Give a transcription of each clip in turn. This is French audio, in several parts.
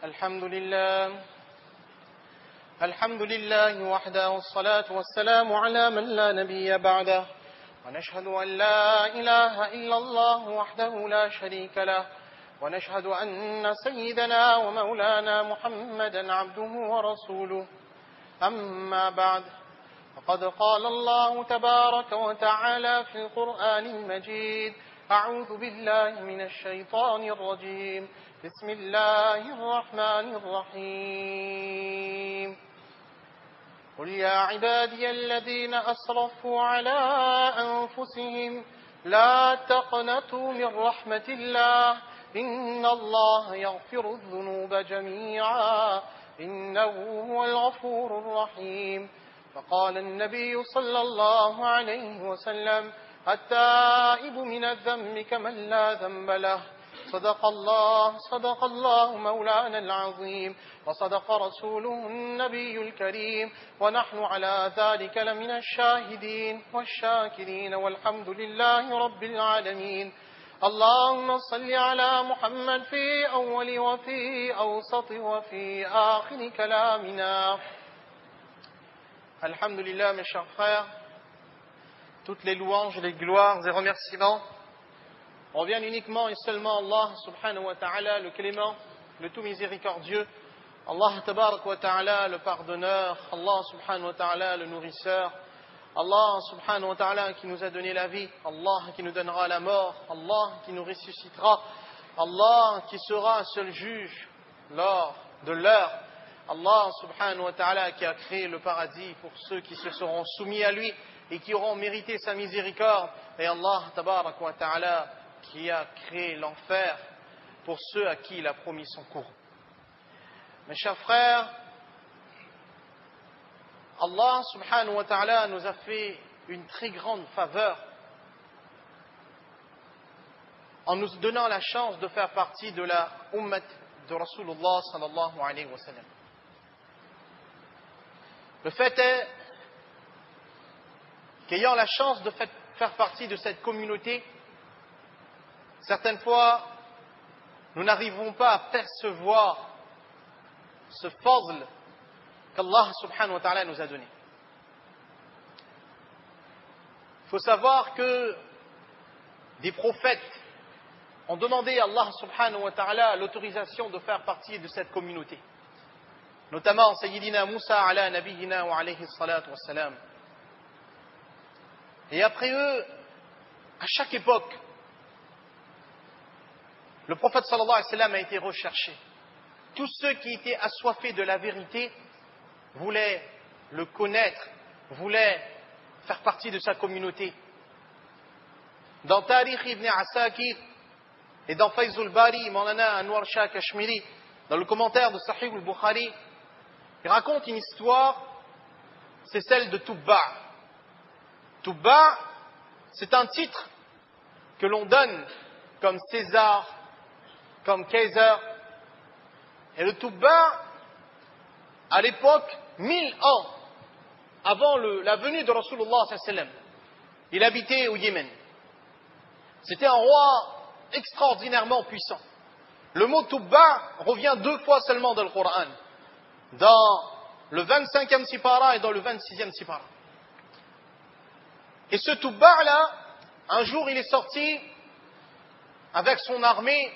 الحمد لله وحده والصلاة والسلام على من لا نبي بعده ونشهد أن لا إله إلا الله وحده لا شريك له ونشهد أن سيدنا ومولانا محمدا عبده ورسوله أما بعد فقد قال الله تبارك وتعالى في القرآن المجيد أعوذ بالله من الشيطان الرجيم بسم الله الرحمن الرحيم قل يا عبادي الذين أسرفوا على أنفسهم لا تقنطوا من رحمة الله إن الله يغفر الذنوب جميعا إنه هو الغفور الرحيم فقال النبي صلى الله عليه وسلم التائب من الذنب كمن لا ذنب له صدق الله مولانا العظيم وصدق رسوله النبي الكريم ونحن على ذلك لمن الشاهدين والشاكرين والحمد لله رب العالمين اللهم صل على محمد في أول وفي أوسط وفي آخر كلامنا. Alhamdulillah, mes chers frères, toutes les louanges, les gloires et remerciements reviennent uniquement et seulement Allah subhanahu wa ta'ala, le clément, le tout miséricordieux, Allah tabarak wa ta'ala, le pardonneur, Allah subhanahu wa ta'ala, le nourrisseur, Allah subhanahu wa ta'ala qui nous a donné la vie, Allah qui nous donnera la mort, Allah qui nous ressuscitera, Allah qui sera seul juge lors de l'heure, Allah subhanahu wa ta'ala qui a créé le paradis pour ceux qui se seront soumis à lui et qui auront mérité sa miséricorde, et Allah tabarak wa ta'ala qui a créé l'enfer pour ceux à qui il a promis son courroux. Mes chers frères, Allah subhanahu wa ta'ala nous a fait une très grande faveur en nous donnant la chance de faire partie de la ummat de Rasulullah sallallahu alayhi wa sallam. Le fait est qu'ayant la chance de faire partie de cette communauté, certaines fois, nous n'arrivons pas à percevoir ce fadl qu'Allah subhanahu wa ta'ala nous a donné. Il faut savoir que des prophètes ont demandé à Allah subhanahu wa ta'ala l'autorisation de faire partie de cette communauté. Notamment Sayyidina Moussa ala nabiyina wa alayhi salatu wassalam. Et après eux, à chaque époque, le prophète sallallahu alayhi wa sallam a été recherché. Tous ceux qui étaient assoiffés de la vérité voulaient le connaître, voulaient faire partie de sa communauté. Dans Tarikh ibn Asakir et dans Fayzul Bari, Maulana Anwar Shah Kashmiri, dans le commentaire de Sahih al-Bukhari, il raconte une histoire, c'est celle de Tubba. Tubba, c'est un titre que l'on donne comme César, comme Kaiser. Et le Tubba, à l'époque, 1000 ans avant la venue de Rasulullah sallallahu alayhi wa sallam, il habitait au Yémen. C'était un roi extraordinairement puissant. Le mot Tubba revient 2 fois seulement dans le Coran, dans le 25e sipara et dans le 26e sipara. Et ce Tubba-là, un jour il est sorti avec son armée,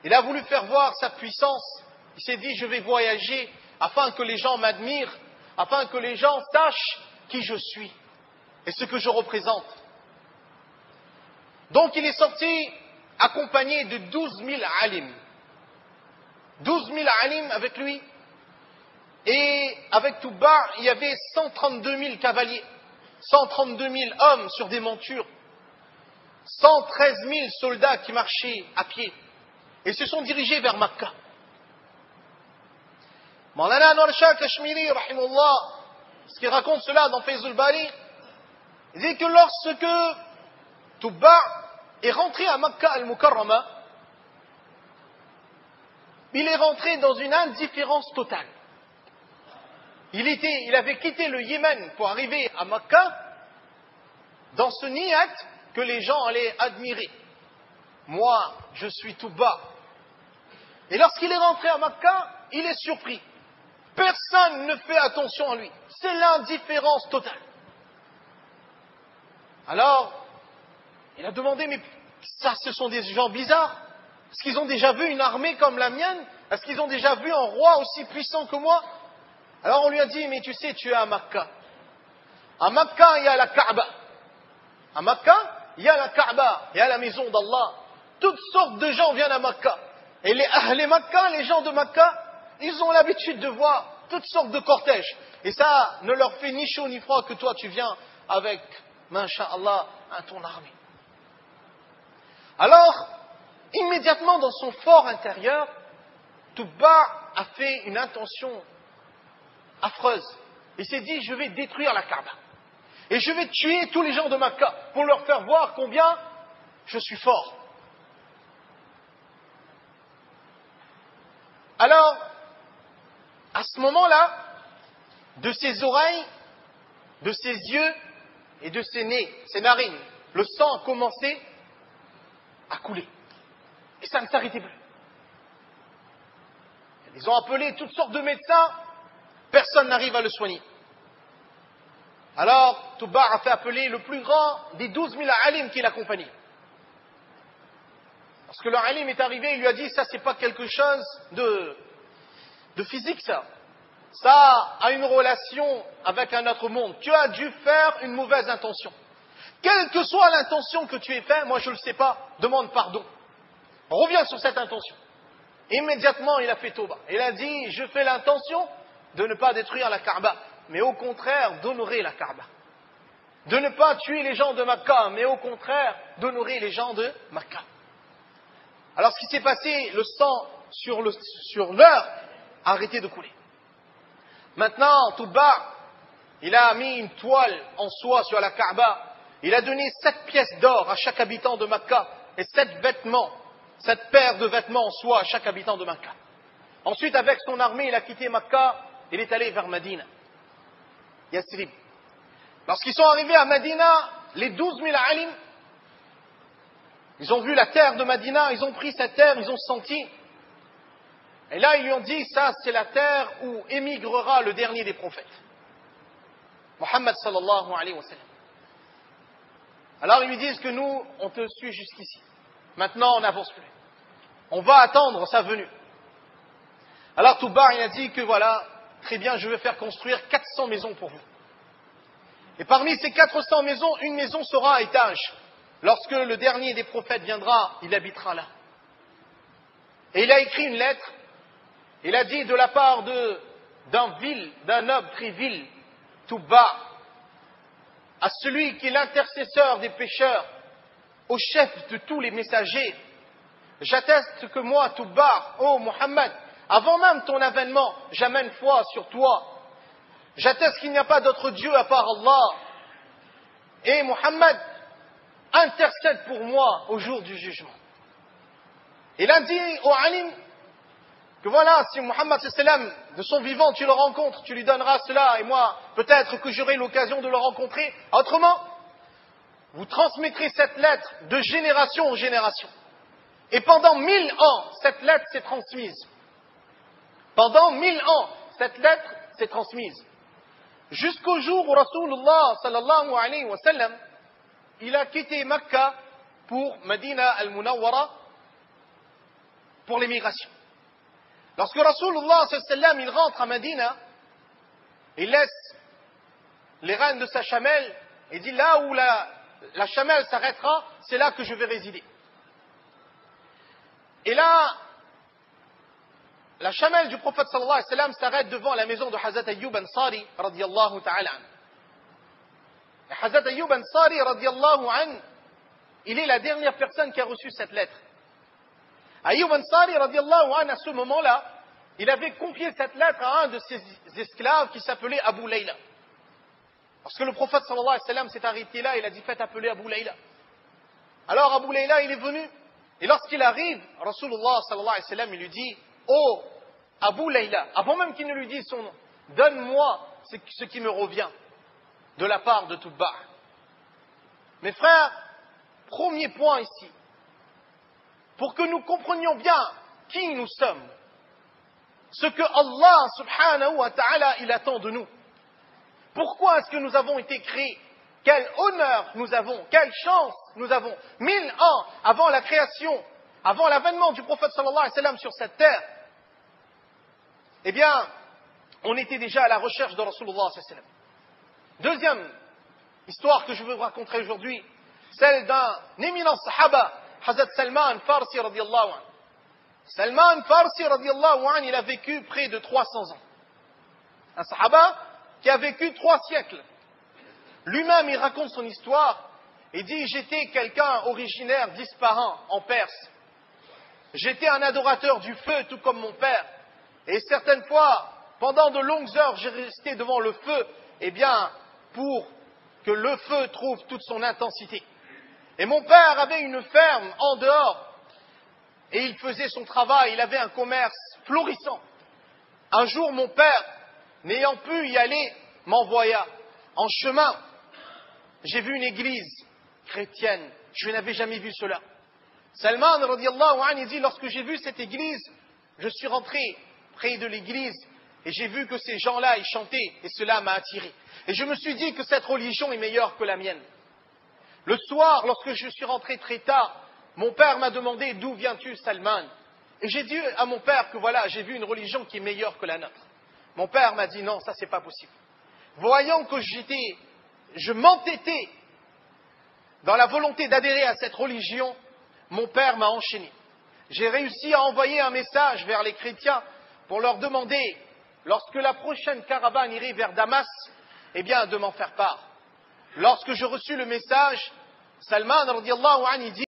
il a voulu faire voir sa puissance, il s'est dit je vais voyager afin que les gens m'admirent, afin que les gens sachent qui je suis et ce que je représente. Donc il est sorti accompagné de 12 000 alim. 12 000 alim avec lui. Et avec Tubba, il y avait 132 000 cavaliers, 132 000 hommes sur des montures, 113 000 soldats qui marchaient à pied et se sont dirigés vers Makkah. Maulana Anwar Shah Kashmiri, rahimahullah, ce qu'il raconte cela dans Fayzul Bari, il dit que lorsque Tubba est rentré à Makkah al-Mukarrama, il est rentré dans une indifférence totale. Il avait quitté le Yémen pour arriver à Makkah dans ce niyat que les gens allaient admirer. Moi, je suis Tubba. Et lorsqu'il est rentré à Makkah, il est surpris. Personne ne fait attention à lui. C'est l'indifférence totale. Alors, il a demandé, mais ça, ce sont des gens bizarres. Est-ce qu'ils ont déjà vu une armée comme la mienne? Est-ce qu'ils ont déjà vu un roi aussi puissant que moi? Alors on lui a dit, mais tu sais, tu es à Makkah. À Makkah, il y a la Kaaba. À Makkah, il y a la Kaaba, il y a la maison d'Allah. Toutes sortes de gens viennent à Makkah. Et les Makkah, les gens de Makkah, ils ont l'habitude de voir toutes sortes de cortèges. Et ça ne leur fait ni chaud ni froid que toi tu viens avec, masha'Allah, ton armée. Alors, immédiatement dans son fort intérieur, Tubba a fait une intention affreuse. Il s'est dit, je vais détruire la Kaaba. Et je vais tuer tous les gens de Makkah pour leur faire voir combien je suis fort. Alors, à ce moment-là, de ses oreilles, de ses yeux et de ses nez, ses narines, le sang a commencé à couler. Et ça ne s'arrêtait plus. Ils ont appelé toutes sortes de médecins, personne n'arrive à le soigner. Alors, Tubba a fait appeler le plus grand des 12 000 alim qui l'accompagnaient. Parce que le alim est arrivé, il lui a dit, ça c'est pas quelque chose de physique ça. Ça a une relation avec un autre monde. Tu as dû faire une mauvaise intention. Quelle que soit l'intention que tu aies faite, moi je ne le sais pas, demande pardon. Reviens sur cette intention. Immédiatement, il a fait Tauba. Il a dit, je fais l'intention de ne pas détruire la Kaaba, mais au contraire d'honorer la Kaaba. De ne pas tuer les gens de Makkah, mais au contraire d'honorer les gens de Makkah. Alors ce qui s'est passé, le sang sur l'heure a arrêté de couler. Maintenant, Tubba, il a mis une toile en soie sur la Kaaba. Il a donné 7 pièces d'or à chaque habitant de Makkah et 7 paires de vêtements en soie à chaque habitant de Makkah. Ensuite, avec son armée, il a quitté Makkah, il est allé vers Madina, Yathrib. Lorsqu'ils sont arrivés à Madina, les 12 000 alim, ils ont vu la terre de Madina, ils ont pris cette terre, ils ont senti. Et là, ils lui ont dit, ça, c'est la terre où émigrera le dernier des prophètes. Muhammad sallallahu alayhi wa sallam. Alors, ils lui disent que nous, on te suit jusqu'ici. Maintenant, on n'avance plus. On va attendre sa venue. Alors, Tubba, il a dit que voilà, très bien, je vais faire construire 400 maisons pour vous. Et parmi ces 400 maisons, une maison sera à étage. Lorsque le dernier des prophètes viendra, il habitera là. Et il a écrit une lettre. Il a dit de la part d'un noble très vil, Tubba, à celui qui est l'intercesseur des pécheurs, au chef de tous les messagers, j'atteste que moi, Tubba, ô Muhammad, avant même ton avènement, j'amène foi sur toi. J'atteste qu'il n'y a pas d'autre Dieu à part Allah. Et Muhammad, intercède pour moi au jour du jugement. Il a dit au alim que voilà, si Muhammad sallam, de son vivant, tu le rencontres, tu lui donneras cela, et moi, peut-être que j'aurai l'occasion de le rencontrer. Autrement, vous transmettrez cette lettre de génération en génération. Et pendant 1000 ans, cette lettre s'est transmise. Pendant 1000 ans, cette lettre s'est transmise. Jusqu'au jour où Rasulullah sallallahu alayhi wa sallam, il a quitté Makkah pour Medina al-Munawwara pour l'émigration. Lorsque Rasulullah sallallahu alayhi wa sallam, il rentre à Medina, il laisse les rênes de sa chamelle et dit là où la chamelle s'arrêtera, c'est là que je vais résider. Et là, la chamelle du prophète sallallahu alayhi wa sallam s'arrête devant la maison de Hazrat Ayyub Ansari radiyallahu ta'ala an. Et Hazrat Ayyub Ansari radiyallahu an, il est la dernière personne qui a reçu cette lettre. Ayyub Ansari radiyallahu an, à ce moment-là, il avait confié cette lettre à un de ses esclaves qui s'appelait Abu Layla. Parce que le prophète sallallahu alayhi wa sallam s'est arrêté là, il a dit faites appeler Abu Layla. Alors Abu Layla, il est venu, et lorsqu'il arrive, Rasulullah sallallahu alayhi wa sallam, il lui dit oh, Abu Layla, avant même qu'il ne lui dise son nom, donne-moi ce qui me revient de la part de Tubba. Mes frères, premier point ici, pour que nous comprenions bien qui nous sommes, ce que Allah subhanahu wa ta'ala il attend de nous. Pourquoi est-ce que nous avons été créés? Quel honneur nous avons, quelle chance nous avons. 1000 ans avant la création, avant l'avènement du prophète sallallahu alayhi wa sallam sur cette terre, eh bien, on était déjà à la recherche de Rasulullah sallallahu alayhi wa sallam. Deuxième histoire que je veux vous raconter aujourd'hui, celle d'un éminent sahaba, Hazrat Salman Farsi radiyallahu anhu. Salman Farsi radiyallahu anhu, il a vécu près de 300 ans. Un sahaba qui a vécu 3 siècles. Lui-même, il raconte son histoire et dit « J'étais quelqu'un originaire d'Ispahan, en Perse. J'étais un adorateur du feu, tout comme mon père. Et certaines fois, pendant de longues heures, j'ai resté devant le feu, eh bien, pour que le feu trouve toute son intensité. Et mon père avait une ferme en dehors, et il faisait son travail, il avait un commerce florissant. Un jour, mon père, n'ayant pu y aller, m'envoya. En chemin, j'ai vu une église chrétienne. Je n'avais jamais vu cela. Salman radiyallahu anhu dit, lorsque j'ai vu cette église, je suis rentré près de l'église et j'ai vu que ces gens-là, ils chantaient et cela m'a attiré. Et je me suis dit que cette religion est meilleure que la mienne. Le soir, lorsque je suis rentré très tard, mon père m'a demandé d'où viens-tu, Salman? Et j'ai dit à mon père que voilà, j'ai vu une religion qui est meilleure que la nôtre. Mon père m'a dit non, ça c'est pas possible. Voyant que je m'entêtais dans la volonté d'adhérer à cette religion, mon père m'a enchaîné. J'ai réussi à envoyer un message vers les chrétiens pour leur demander, lorsque la prochaine caravane irait vers Damas, eh bien de m'en faire part. Lorsque je reçus le message, Salman radiyallahu anhu dit